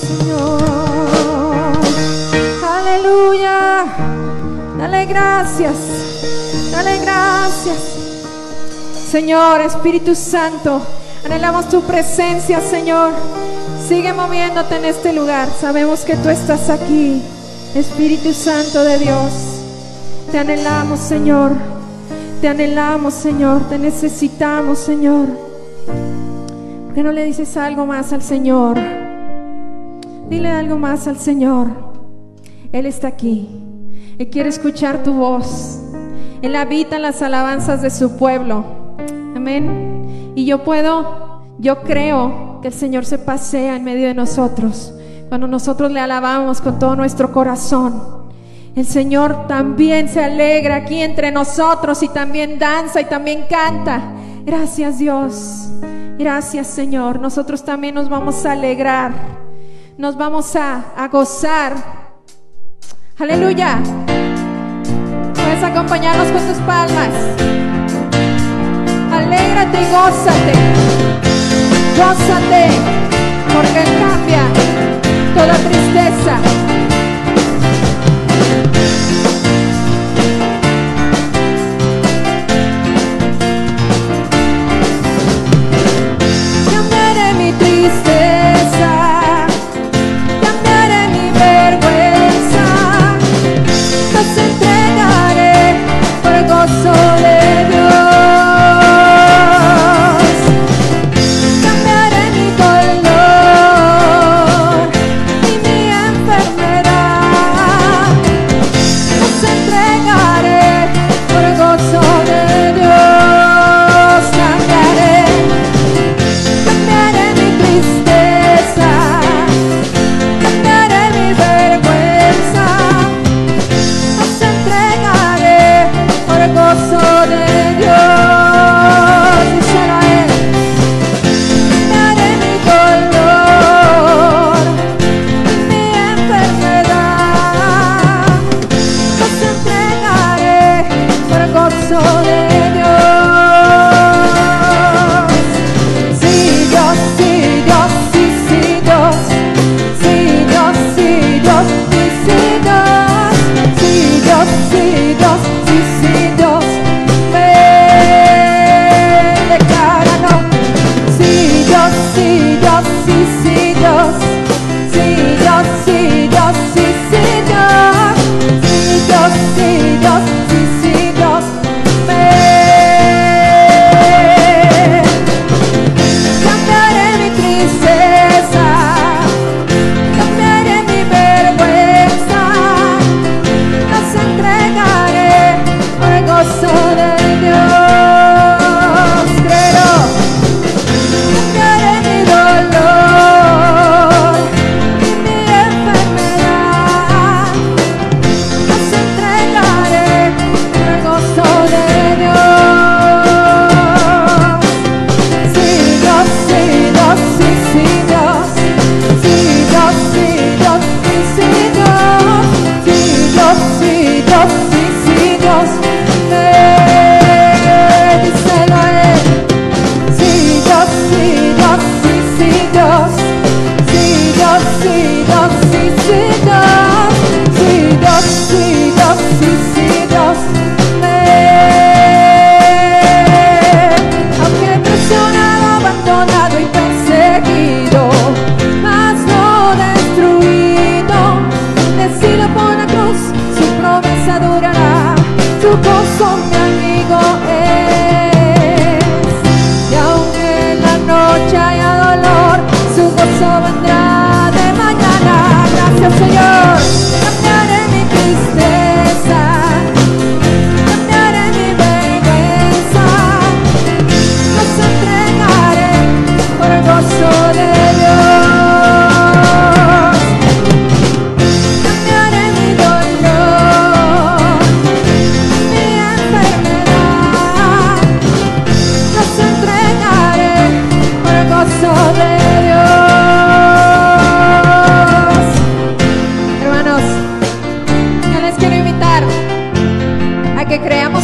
Señor. Aleluya. Dale gracias. Dale gracias. Señor, Espíritu Santo, anhelamos tu presencia, Señor. Sigue moviéndote en este lugar. Sabemos que tú estás aquí, Espíritu Santo de Dios. Te anhelamos, Señor. Te anhelamos, Señor. Te necesitamos, Señor. ¿Por qué no le dices algo más al Señor? Dile algo más al Señor. Él está aquí. Él quiere escuchar tu voz. Él habita en las alabanzas de su pueblo. Amén. Y yo creo que el Señor se pasea en medio de nosotros cuando nosotros le alabamos con todo nuestro corazón. El Señor también se alegra aquí entre nosotros y también danza y también canta. Gracias, Dios. Gracias, Señor. Nosotros también nos vamos a alegrar. Nos vamos a gozar. Aleluya. Puedes acompañarnos con tus palmas. Alégrate y gózate. Gózate, porque Él cambia toda tristeza. Cambiaré mi tristeza, cambiaré mi vergüenza, los entregaré por el gozo de Dios.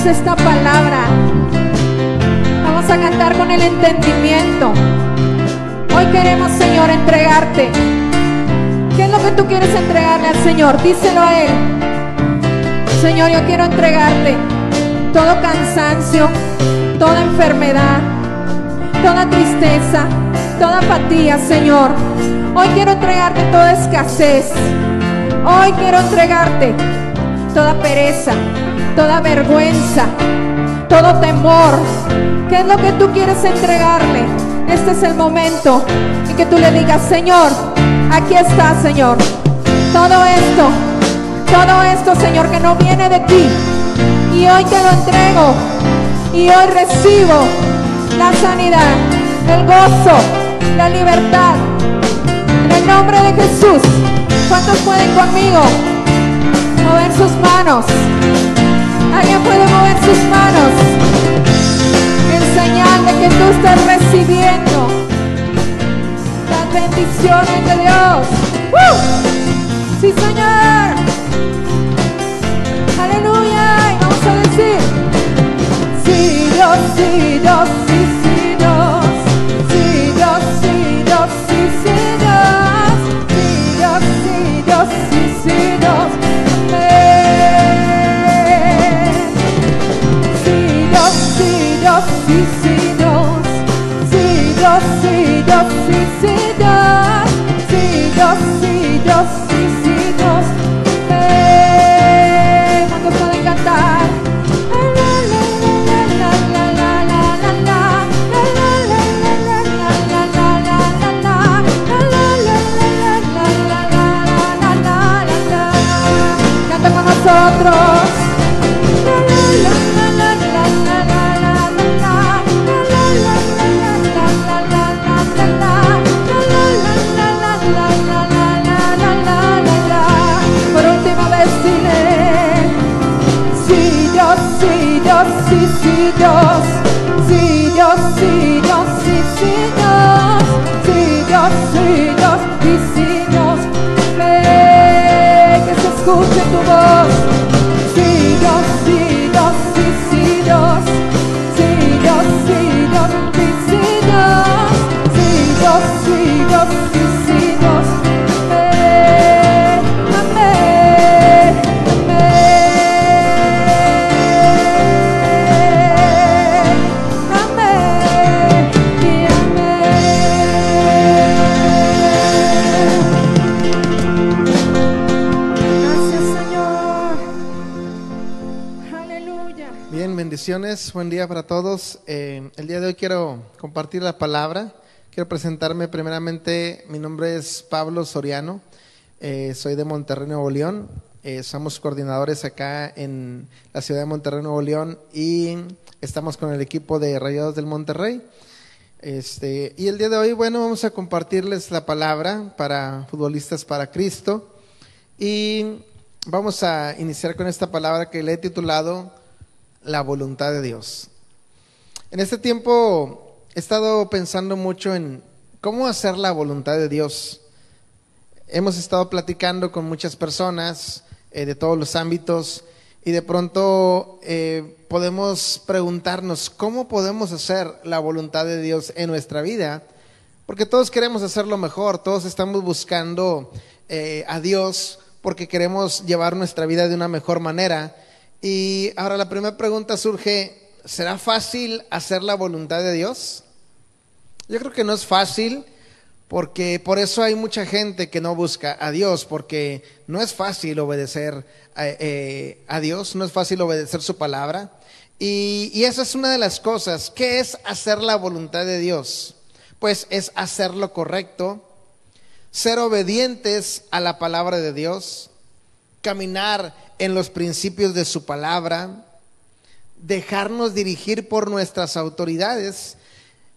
Esta palabra, vamos a cantar con el entendimiento. Hoy queremos, Señor, entregarte tú quieres entregarle al Señor? Díselo a Él. Señor, yo quiero entregarte todo cansancio, toda enfermedad, toda tristeza, toda apatía, Señor. Hoy quiero entregarte toda escasez. Hoy quiero entregarte toda pereza, toda vergüenza, todo temor. ¿Qué es lo que tú quieres entregarle? Este es el momento en que tú le digas: Señor, aquí está, Señor. Todo esto, Señor, que no viene de ti, y hoy te lo entrego, y hoy recibo la sanidad, el gozo, la libertad, en el nombre de Jesús. ¿Cuántos pueden conmigo mover sus manos? ¿Alguien puede mover sus manos en señal de que tú estás recibiendo las bendiciones de Dios? ¡Sí, Señor! ¡Aleluya! Y vamos a decir: sí, Dios, sí, Dios, sí, sí, Dios. Sí, Dios, sí, Dios, sí, sí, Dios. Sí, Dios, sí, Dios, sí, sí, Dios. Amén. Sí, Dios, sí, Dios, sí, sí, Dios. Sí, Dios, sí, Dios, sí, sí, Dios. Sí, Dios, sí, Dios, sí, sí, Dios. ¿Cuántos pueden cantar? Canta con nosotros. Por última vez dile: sí, Dios, sí, Dios, sí, sí, Dios. Sí, Dios, sí, Dios, sí, sí, Dios. Sí, Dios, sí, Dios, sí, sí, Dios. Que se escuche tu voz. Sí, Dios, sí, Dios, sí, sí, Dios. Sí, Dios, sí, Dios, sí, sí, Dios. Sí, Dios, sí, Dios, sí, sí, Dios. Amén, amén, amén y amén. Gracias, Señor. Aleluya. Bien, bendiciones, buen día para todos. El día de hoy quiero compartir la palabra. Quiero presentarme primeramente. Mi nombre es Pablo Soriano, soy de Monterrey, Nuevo León. Somos coordinadores acá en la ciudad de Monterrey, Nuevo León, y estamos con el equipo de Rayados del Monterrey. Y el día de hoy, bueno, vamos a compartirles la palabra para Futbolistas para Cristo, y vamos a iniciar con esta palabra que le he titulado La voluntad de Dios. En este tiempo he estado pensando mucho en cómo hacer la voluntad de Dios. Hemos estado platicando con muchas personas de todos los ámbitos, y de pronto podemos preguntarnos cómo podemos hacer la voluntad de Dios en nuestra vida, porque todos queremos hacerlo mejor, todos estamos buscando a Dios porque queremos llevar nuestra vida de una mejor manera. Y ahora la primera pregunta surge: ¿será fácil hacer la voluntad de Dios? Yo creo que no es fácil, porque por eso hay mucha gente que no busca a Dios, porque no es fácil obedecer a Dios, no es fácil obedecer su palabra. Y esa es una de las cosas. ¿Qué es hacer la voluntad de Dios? Pues es hacer lo correcto, ser obedientes a la palabra de Dios, caminar en los principios de su palabra, dejarnos dirigir por nuestras autoridades.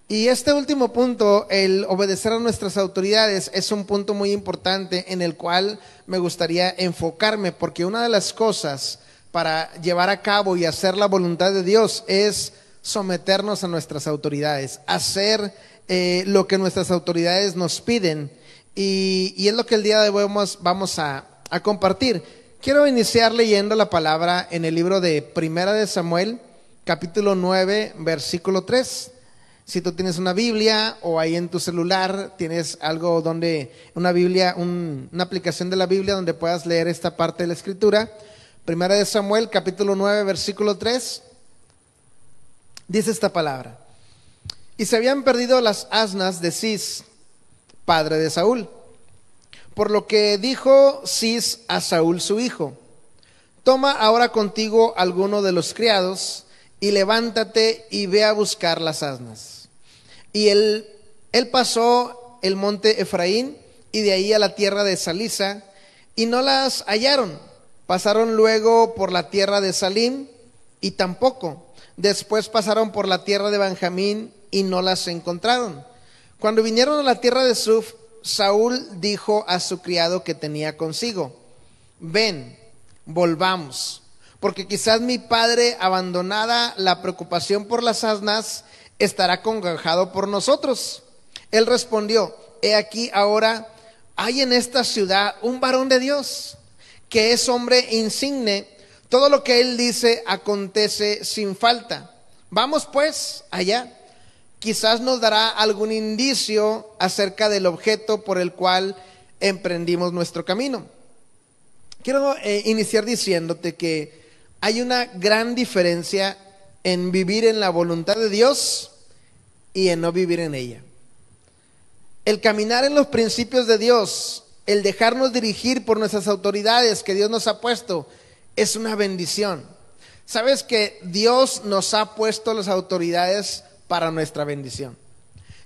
Y este último punto, el obedecer a nuestras autoridades, es un punto muy importante en el cual me gustaría enfocarme, porque una de las cosas para llevar a cabo y hacer la voluntad de Dios es someternos a nuestras autoridades, hacer lo que nuestras autoridades nos piden, y es lo que el día de hoy vamos a compartir. Quiero iniciar leyendo la palabra en el libro de Primera de Samuel, capítulo 9, versículo 3. Si tú tienes una Biblia o ahí en tu celular tienes algo donde, una Biblia, una aplicación de la Biblia donde puedas leer esta parte de la Escritura. Primera de Samuel, capítulo 9, versículo 3, dice esta palabra: y se habían perdido las asnas de Cis, padre de Saúl, por lo que dijo Cis a Saúl su hijo: toma ahora contigo alguno de los criados y levántate y ve a buscar las asnas. Y él pasó el monte Efraín y de ahí a la tierra de Salisa, y no las hallaron. Pasaron luego por la tierra de Salim y tampoco. Después pasaron por la tierra de Benjamín y no las encontraron. Cuando vinieron a la tierra de Suf, Saúl dijo a su criado que tenía consigo: ven, volvamos, porque quizás mi padre, abandonada la preocupación por las asnas, estará congojado por nosotros. Él respondió: he aquí ahora hay en esta ciudad un varón de Dios, que es hombre insigne. Todo lo que él dice acontece sin falta. Vamos pues allá. Quizás nos dará algún indicio acerca del objeto por el cual emprendimos nuestro camino. Quiero iniciar diciéndote que hay una gran diferencia en vivir en la voluntad de Dios y en no vivir en ella. El caminar en los principios de Dios, el dejarnos dirigir por nuestras autoridades que Dios nos ha puesto, es una bendición. ¿Sabes que Dios nos ha puesto las autoridades para nuestra bendición?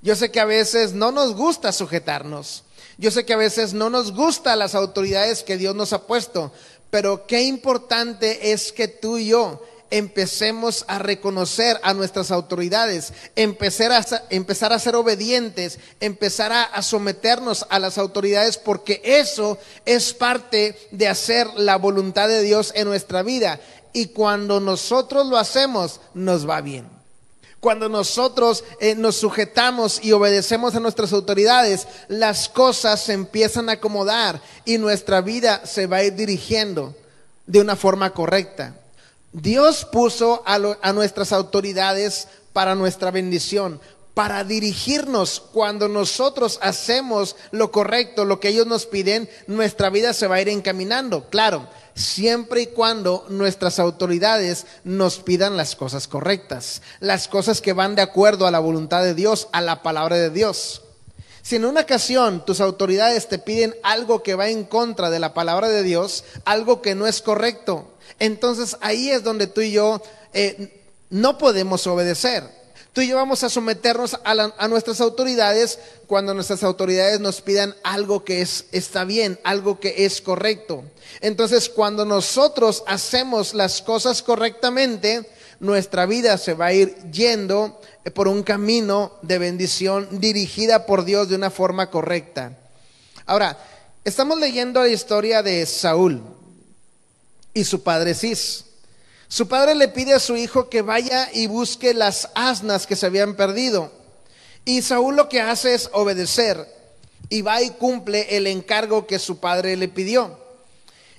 Yo sé que a veces no nos gusta sujetarnos. Yo sé que a veces no nos gustan las autoridades que Dios nos ha puesto, pero qué importante es que tú y yo empecemos a reconocer a nuestras autoridades, empezar a ser obedientes, empezar a someternos a las autoridades, porque eso es parte de hacer la voluntad de Dios en nuestra vida. Y cuando nosotros lo hacemos, nos va bien. Cuando nosotros nos sujetamos y obedecemos a nuestras autoridades, las cosas se empiezan a acomodar y nuestra vida se va a ir dirigiendo de una forma correcta. Dios puso a nuestras autoridades para nuestra bendición, para dirigirnos. Cuando nosotros hacemos lo correcto, lo que ellos nos piden, nuestra vida se va a ir encaminando. Claro, siempre y cuando nuestras autoridades nos pidan las cosas correctas, las cosas que van de acuerdo a la voluntad de Dios, a la palabra de Dios. Si en una ocasión tus autoridades te piden algo que va en contra de la palabra de Dios, algo que no es correcto, entonces ahí es donde tú y yo no podemos obedecer. Tú y yo vamos a someternos a nuestras autoridades cuando nuestras autoridades nos pidan algo que está bien, algo que es correcto. Entonces, cuando nosotros hacemos las cosas correctamente, nuestra vida se va a ir yendo por un camino de bendición dirigida por Dios de una forma correcta. Ahora, estamos leyendo la historia de Saúl y su padre Cis. Su padre le pide a su hijo que vaya y busque las asnas que se habían perdido. Y Saúl lo que hace es obedecer y va y cumple el encargo que su padre le pidió.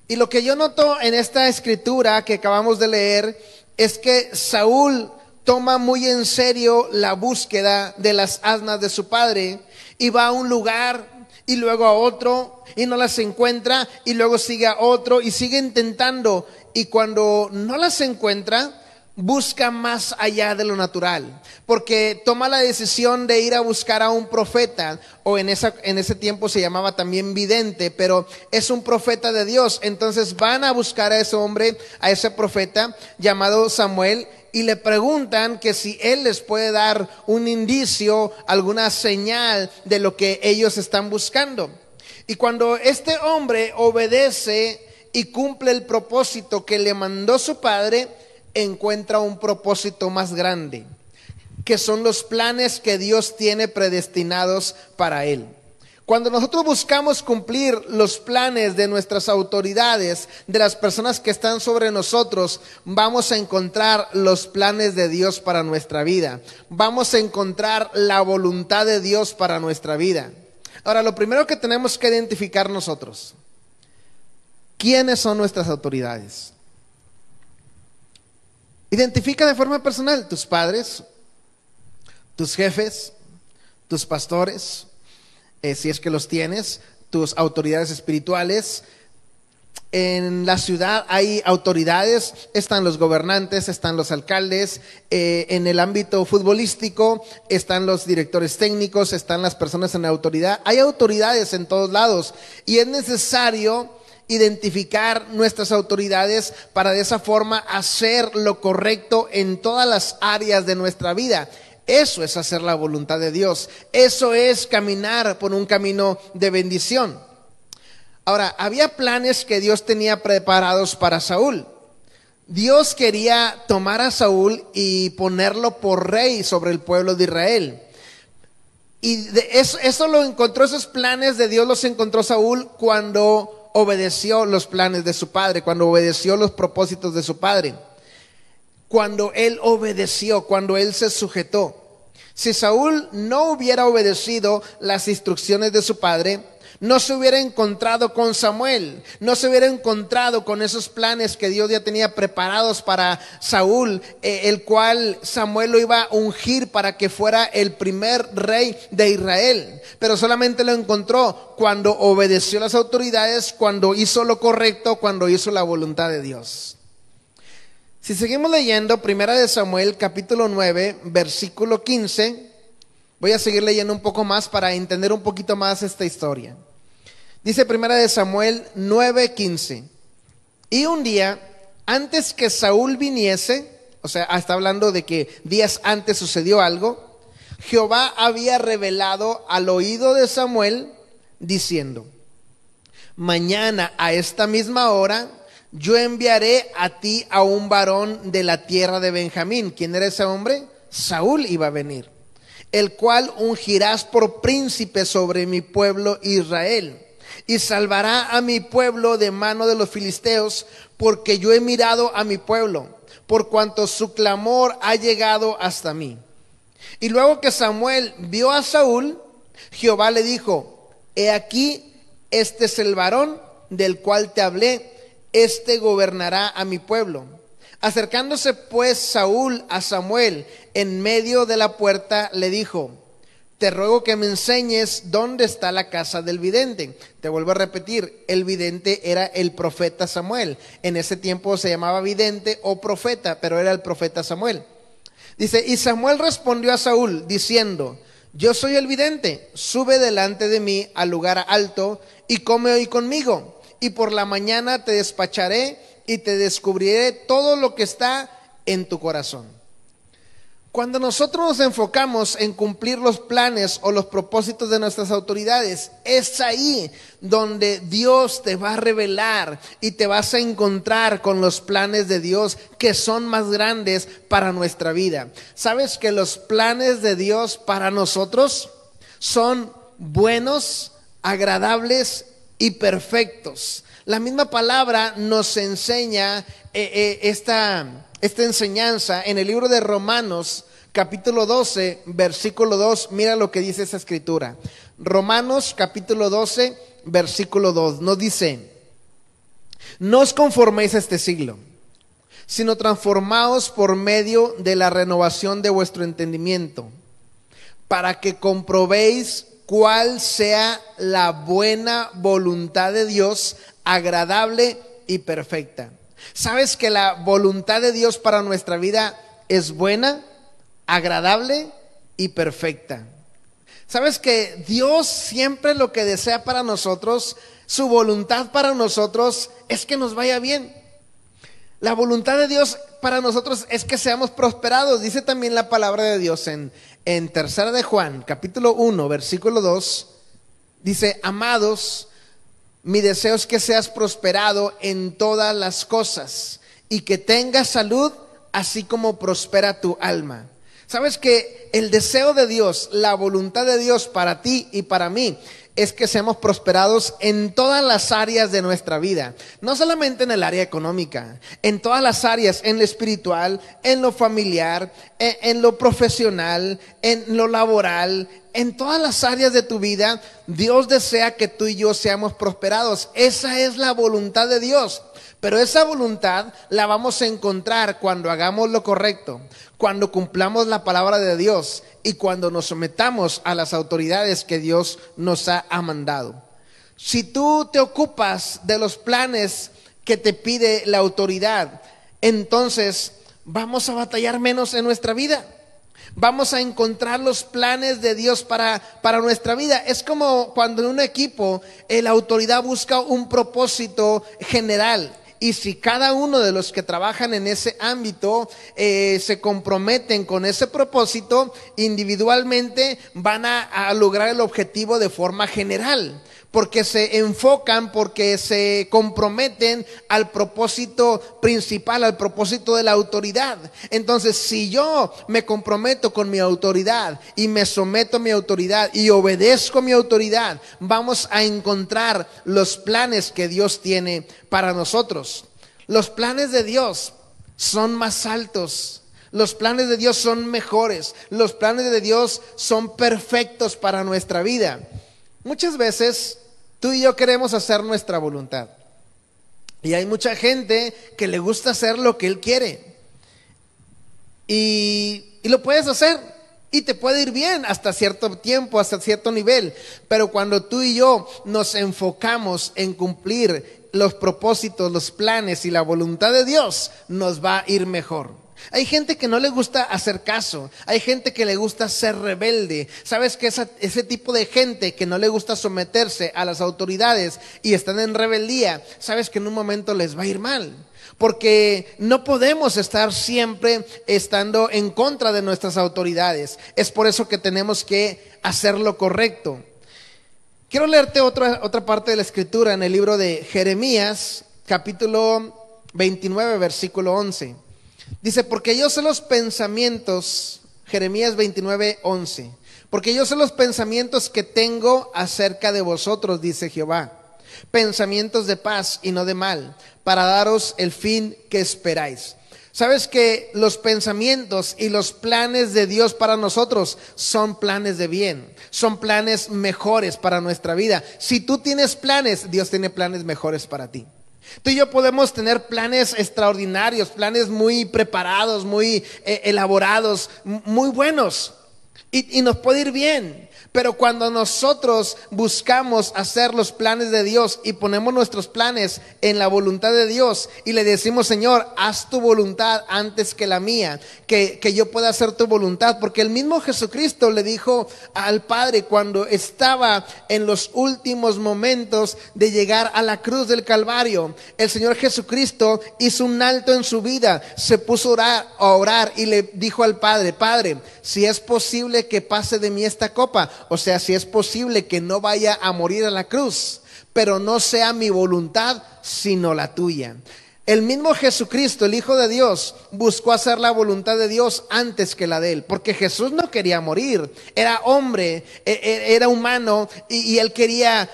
Y lo que yo noto en esta escritura que acabamos de leer es que Saúl toma muy en serio la búsqueda de las asnas de su padre y va a un lugar y luego a otro y no las encuentra y luego sigue a otro y sigue intentando, y cuando no las encuentra busca más allá de lo natural, porque toma la decisión de ir a buscar a un profeta, o en ese tiempo se llamaba también vidente, pero es un profeta de Dios. Entonces van a buscar a ese hombre, a ese profeta llamado Samuel, y le preguntan que si él les puede dar un indicio, alguna señal de lo que ellos están buscando. Y cuando este hombre obedece y cumple el propósito que le mandó su padre, encuentra un propósito más grande, que son los planes que Dios tiene predestinados para él. Cuando nosotros buscamos cumplir los planes de nuestras autoridades, de las personas que están sobre nosotros, vamos a encontrar los planes de Dios para nuestra vida. Vamos a encontrar la voluntad de Dios para nuestra vida. Ahora, lo primero que tenemos que identificar nosotros: ¿quiénes son nuestras autoridades? Identifica de forma personal tus padres, tus jefes, tus pastores, si es que los tienes, tus autoridades espirituales. En la ciudad hay autoridades, están los gobernantes, están los alcaldes, en el ámbito futbolístico están los directores técnicos, están las personas en la autoridad. Hay autoridades en todos lados y es necesario identificar nuestras autoridades para de esa forma hacer lo correcto en todas las áreas de nuestra vida. Eso es hacer la voluntad de Dios, eso es caminar por un camino de bendición. Ahora, había planes que Dios tenía preparados para Saúl. Dios quería tomar a Saúl y ponerlo por rey sobre el pueblo de Israel. Y eso lo encontró, esos planes de Dios los encontró Saúl cuando obedeció los planes de su padre, cuando obedeció los propósitos de su padre. Cuando él obedeció, cuando él se sujetó. Si Saúl no hubiera obedecido las instrucciones de su padre, no se hubiera encontrado con Samuel, no se hubiera encontrado con esos planes que Dios ya tenía preparados para Saúl, el cual Samuel lo iba a ungir para que fuera el primer rey de Israel. Pero solamente lo encontró cuando obedeció las autoridades, cuando hizo lo correcto, cuando hizo la voluntad de Dios. Si seguimos leyendo, Primera de Samuel, capítulo 9, versículo 15, voy a seguir leyendo un poco más para entender un poquito más esta historia. Dice Primera de Samuel 9:15. Y un día, antes que Saúl viniese, o sea, está hablando de que días antes sucedió algo, Jehová había revelado al oído de Samuel, diciendo: mañana a esta misma hora, yo enviaré a ti a un varón de la tierra de Benjamín. ¿Quién era ese hombre? Saúl iba a venir, el cual ungirás por príncipe sobre mi pueblo Israel. Y salvará a mi pueblo de mano de los filisteos, porque yo he mirado a mi pueblo, por cuanto su clamor ha llegado hasta mí. Y luego que Samuel vio a Saúl, Jehová le dijo: he aquí, este es el varón del cual te hablé, este gobernará a mi pueblo. Acercándose pues Saúl a Samuel en medio de la puerta, le dijo: te ruego que me enseñes dónde está la casa del vidente. Te vuelvo a repetir, el vidente era el profeta Samuel. En ese tiempo se llamaba vidente o profeta, pero era el profeta Samuel. Dice: y Samuel respondió a Saúl diciendo: yo soy el vidente, sube delante de mí al lugar alto y come hoy conmigo. Y por la mañana te despacharé y te descubriré todo lo que está en tu corazón. Cuando nosotros nos enfocamos en cumplir los planes o los propósitos de nuestras autoridades, es ahí donde Dios te va a revelar y te vas a encontrar con los planes de Dios que son más grandes para nuestra vida. ¿Sabes que los planes de Dios para nosotros son buenos, agradables y perfectos? La misma palabra nos enseña esta enseñanza en el libro de Romanos, capítulo 12, versículo 2. Mira lo que dice esa escritura. Romanos, capítulo 12, versículo 2. Nos dice: no os conforméis a este siglo, sino transformaos por medio de la renovación de vuestro entendimiento, para que comprobéis cuál sea la buena voluntad de Dios, agradable y perfecta. ¿Sabes que la voluntad de Dios para nuestra vida es buena, agradable y perfecta? ¿Sabes que Dios siempre lo que desea para nosotros, su voluntad para nosotros es que nos vaya bien? La voluntad de Dios para nosotros es que seamos prosperados. Dice también la palabra de Dios en Tercera de Juan, capítulo 1, versículo 2. Dice: amados, mi deseo es que seas prosperado en todas las cosas y que tengas salud, así como prospera tu alma. ¿Sabes que el deseo de Dios, la voluntad de Dios para ti y para mí, es que seamos prosperados en todas las áreas de nuestra vida? No solamente en el área económica, en todas las áreas, en lo espiritual, en lo familiar, en lo profesional, en lo laboral, en todas las áreas de tu vida, Dios desea que tú y yo seamos prosperados. Esa es la voluntad de Dios. Pero esa voluntad la vamos a encontrar cuando hagamos lo correcto, cuando cumplamos la palabra de Dios y cuando nos sometamos a las autoridades que Dios nos ha mandado. Si tú te ocupas de los planes que te pide la autoridad, entonces vamos a batallar menos en nuestra vida. Vamos a encontrar los planes de Dios para nuestra vida. Es como cuando en un equipo la autoridad busca un propósito general. Y si cada uno de los que trabajan en ese ámbito se comprometen con ese propósito, individualmente van a lograr el objetivo de forma general. Porque se enfocan, porque se comprometen al propósito principal, al propósito de la autoridad. Entonces, si yo me comprometo con mi autoridad y me someto a mi autoridad y obedezco a mi autoridad, vamos a encontrar los planes que Dios tiene para nosotros. Los planes de Dios son más altos. Los planes de Dios son mejores. Los planes de Dios son perfectos para nuestra vida. Muchas veces tú y yo queremos hacer nuestra voluntad. Y hay mucha gente que le gusta hacer lo que él quiere. Y lo puedes hacer. Y te puede ir bien hasta cierto tiempo, hasta cierto nivel. Pero cuando tú y yo nos enfocamos en cumplir los propósitos, los planes y la voluntad de Dios, nos va a ir mejor. Hay gente que no le gusta hacer caso. Hay gente que le gusta ser rebelde. ¿Sabes que ese tipo de gente que no le gusta someterse a las autoridades y están en rebeldía, sabes que en un momento les va a ir mal? Porque no podemos estar siempre estando en contra de nuestras autoridades. Es por eso que tenemos que hacer lo correcto. Quiero leerte otra parte de la escritura en el libro de Jeremías, capítulo 29, versículo 11. Dice, porque yo sé los pensamientos, Jeremías 29, 11. Porque yo sé los pensamientos que tengo acerca de vosotros, dice Jehová. Pensamientos de paz y no de mal, para daros el fin que esperáis. ¿Sabes que los pensamientos y los planes de Dios para nosotros son planes de bien? Son planes mejores para nuestra vida. Si tú tienes planes, Dios tiene planes mejores para ti. Tú y yo podemos tener planes extraordinarios, planes muy preparados, muy elaborados, muy buenos. Y nos puede ir bien. Pero cuando nosotros buscamos hacer los planes de Dios y ponemos nuestros planes en la voluntad de Dios y le decimos, Señor, haz tu voluntad antes que la mía, que yo pueda hacer tu voluntad, porque el mismo Jesucristo le dijo al Padre cuando estaba en los últimos momentos de llegar a la cruz del Calvario. El Señor Jesucristo hizo un alto en su vida, se puso a orar y le dijo al Padre, Padre, si es posible que pase de mí esta copa, o sea, si es posible que no vaya a morir a la cruz, pero no sea mi voluntad, sino la tuya. El mismo Jesucristo, el Hijo de Dios, buscó hacer la voluntad de Dios antes que la de él, porque Jesús no quería morir, era hombre, era humano y él quería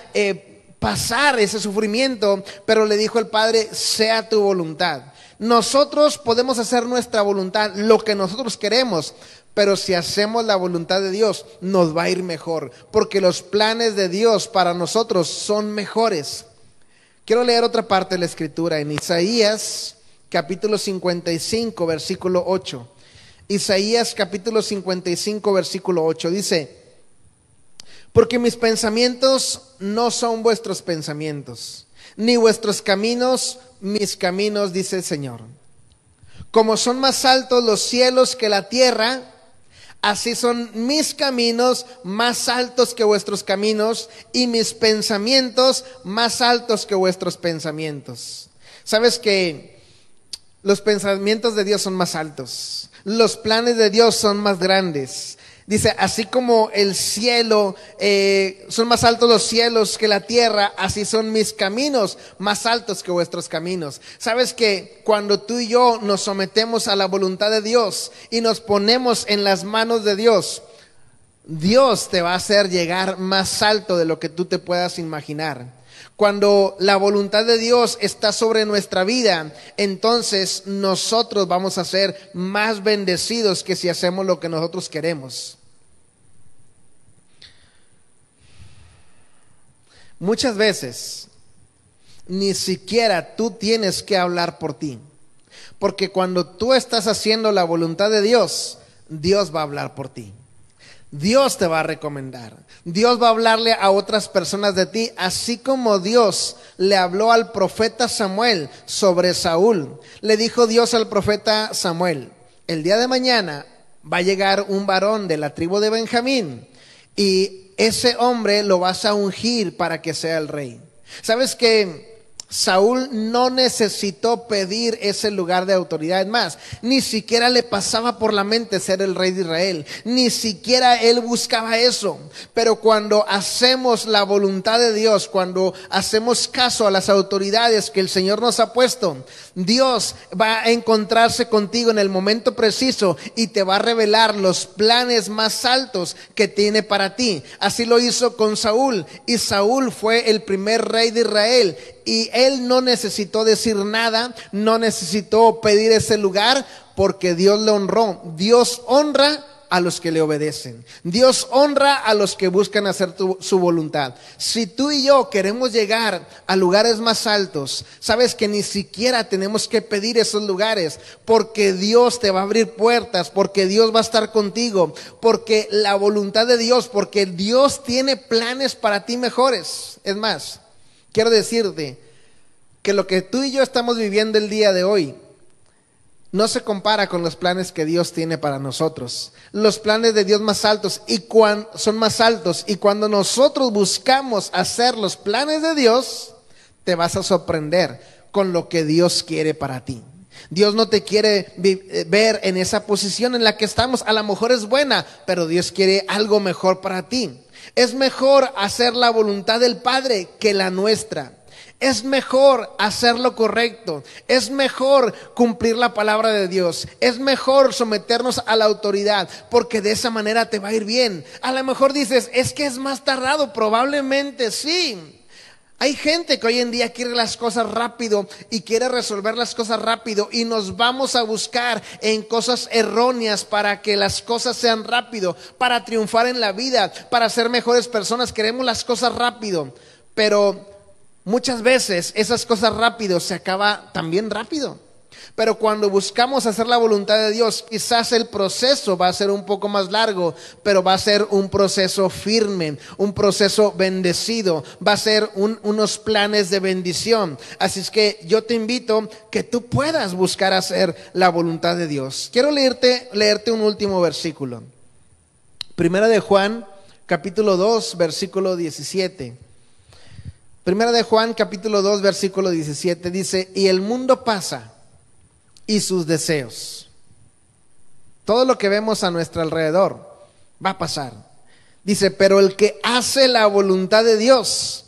pasar ese sufrimiento, pero le dijo el Padre, sea tu voluntad. Nosotros podemos hacer nuestra voluntad, lo que nosotros queremos, pero si hacemos la voluntad de Dios, nos va a ir mejor, porque los planes de Dios para nosotros son mejores. Quiero leer otra parte de la escritura en Isaías capítulo 55 versículo 8. Isaías capítulo 55 versículo 8 dice, porque mis pensamientos no son vuestros pensamientos, ni vuestros caminos mis caminos, dice el Señor. Como son más altos los cielos que la tierra, así son mis caminos más altos que vuestros caminos y mis pensamientos más altos que vuestros pensamientos. ¿Sabes que los pensamientos de Dios son más altos? Los planes de Dios son más grandes. Dice, así como el cielo, son más altos los cielos que la tierra, así son mis caminos más altos que vuestros caminos. ¿Sabes que cuando tú y yo nos sometemos a la voluntad de Dios y nos ponemos en las manos de Dios, Dios te va a hacer llegar más alto de lo que tú te puedas imaginar? Cuando la voluntad de Dios está sobre nuestra vida, entonces nosotros vamos a ser más bendecidos que si hacemos lo que nosotros queremos. Muchas veces ni siquiera tú tienes que hablar por ti, porque cuando tú estás haciendo la voluntad de Dios, Dios va a hablar por ti. Dios te va a recomendar. Dios va a hablarle a otras personas de ti, así como Dios le habló al profeta Samuel sobre Saúl. Le dijo Dios al profeta Samuel: el día de mañana va a llegar un varón de la tribu de Benjamín y ese hombre lo vas a ungir para que sea el rey. ¿Sabes que Saúl no necesitó pedir ese lugar de autoridad? Es más, ni siquiera le pasaba por la mente ser el rey de Israel. Ni siquiera él buscaba eso. Pero cuando hacemos la voluntad de Dios, cuando hacemos caso a las autoridades que el Señor nos ha puesto, Dios va a encontrarse contigo en el momento preciso y te va a revelar los planes más altos que tiene para ti. Así lo hizo con Saúl, y Saúl fue el primer rey de Israel. Y él no necesitó decir nada, no necesitó pedir ese lugar, porque Dios le honró. Dios honra a los que le obedecen. Dios honra a los que buscan hacer su voluntad. Si tú y yo queremos llegar a lugares más altos, sabes que ni siquiera tenemos que pedir esos lugares, porque Dios te va a abrir puertas, porque Dios va a estar contigo, porque la voluntad de Dios, porque Dios tiene planes para ti mejores. Es más, quiero decirte que lo que tú y yo estamos viviendo el día de hoy no se compara con los planes que Dios tiene para nosotros. Los planes de Dios más altos son más altos, y cuando nosotros buscamos hacer los planes de Dios, te vas a sorprender con lo que Dios quiere para ti. Dios no te quiere ver en esa posición en la que estamos. A lo mejor es buena, pero Dios quiere algo mejor para ti. Es mejor hacer la voluntad del Padre que la nuestra. Es mejor hacer lo correcto. Es mejor cumplir la palabra de Dios. Es mejor someternos a la autoridad, porque de esa manera te va a ir bien. A lo mejor dices, es que es más tardado. Probablemente sí. Hay gente que hoy en día quiere las cosas rápido y quiere resolver las cosas rápido, y nos vamos a buscar en cosas erróneas para que las cosas sean rápido, para triunfar en la vida, para ser mejores personas. Queremos las cosas rápido, pero muchas veces esas cosas rápido se acaba también rápido. Pero cuando buscamos hacer la voluntad de Dios, quizás el proceso va a ser un poco más largo, pero va a ser un proceso firme, un proceso bendecido, va a ser unos planes de bendición. Así es que yo te invito que tú puedas buscar hacer la voluntad de Dios. Quiero leerte un último versículo. Primera de Juan, capítulo 2, versículo 17. Primera de Juan, capítulo 2, versículo 17 dice: y el mundo pasa y sus deseos. Todo lo que vemos a nuestro alrededor va a pasar. Dice, pero el que hace la voluntad de Dios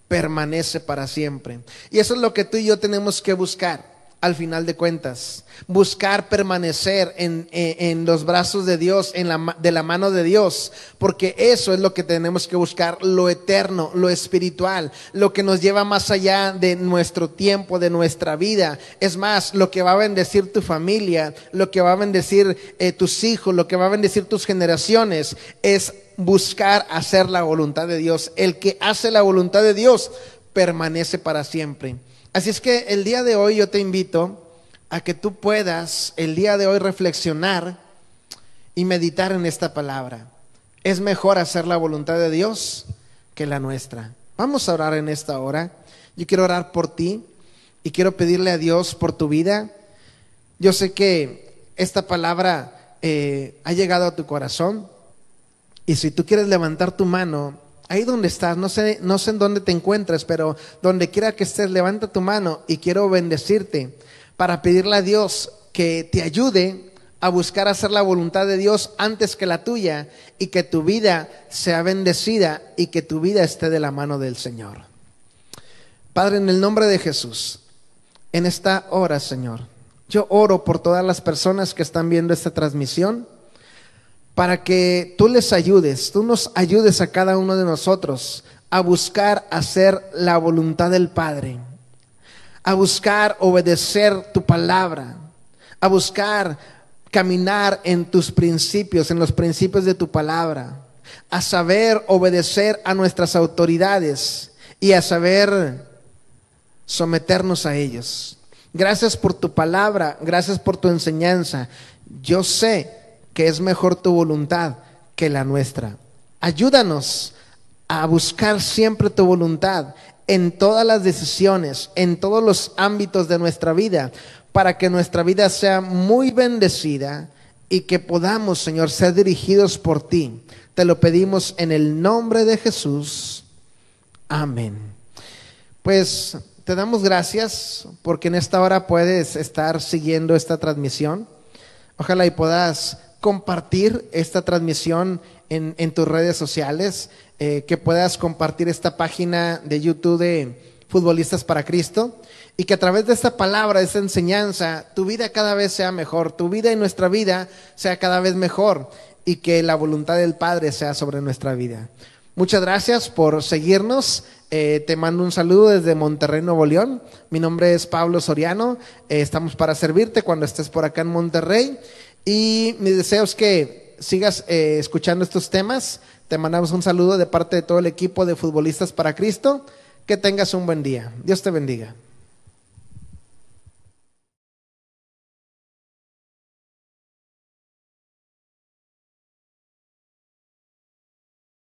permanece para siempre. Y eso es lo que tú y yo tenemos que buscar. Al final de cuentas, buscar permanecer en los brazos de Dios, de la mano de Dios, porque eso es lo que tenemos que buscar, lo eterno, lo espiritual, lo que nos lleva más allá de nuestro tiempo, de nuestra vida. Es más, lo que va a bendecir tu familia, lo que va a bendecir tus hijos, lo que va a bendecir tus generaciones, es buscar hacer la voluntad de Dios. El que hace la voluntad de Dios permanece para siempre. Así es que el día de hoy yo te invito a que tú puedas el día de hoy reflexionar y meditar en esta palabra. Es mejor hacer la voluntad de Dios que la nuestra. Vamos a orar en esta hora. Yo quiero orar por ti y quiero pedirle a Dios por tu vida. Yo sé que esta palabra ha llegado a tu corazón, y si tú quieres levantar tu mano ahí donde estás, no sé en dónde te encuentres, pero donde quiera que estés, levanta tu mano y quiero bendecirte para pedirle a Dios que te ayude a buscar hacer la voluntad de Dios antes que la tuya, y que tu vida sea bendecida y que tu vida esté de la mano del Señor. Padre, en el nombre de Jesús, en esta hora, Señor, yo oro por todas las personas que están viendo esta transmisión, para que tú les ayudes, tú nos ayudes a cada uno de nosotros a buscar hacer la voluntad del Padre, a buscar obedecer tu palabra, a buscar caminar en tus principios, en los principios de tu palabra, a saber obedecer a nuestras autoridades y a saber someternos a ellos. Gracias por tu palabra, gracias por tu enseñanza. Yo sé que es mejor tu voluntad que la nuestra. Ayúdanos a buscar siempre tu voluntad en todas las decisiones, en todos los ámbitos de nuestra vida, para que nuestra vida sea muy bendecida y que podamos, Señor, ser dirigidos por ti. Te lo pedimos en el nombre de Jesús. Amén. Pues te damos gracias porque en esta hora puedes estar siguiendo esta transmisión. Ojalá y puedas compartir esta transmisión en tus redes sociales, que puedas compartir esta página de YouTube de Futbolistas para Cristo, y que a través de esta palabra, de esta enseñanza, tu vida cada vez sea mejor, tu vida y nuestra vida sea cada vez mejor, y que la voluntad del Padre sea sobre nuestra vida. Muchas gracias por seguirnos. Te mando un saludo desde Monterrey, Nuevo León. Mi nombre es Pablo Soriano. Estamos para servirte cuando estés por acá en Monterrey. Y mi deseo es que sigas escuchando estos temas. Te mandamos un saludo de parte de todo el equipo de Futbolistas para Cristo. Que tengas un buen día. Dios te bendiga.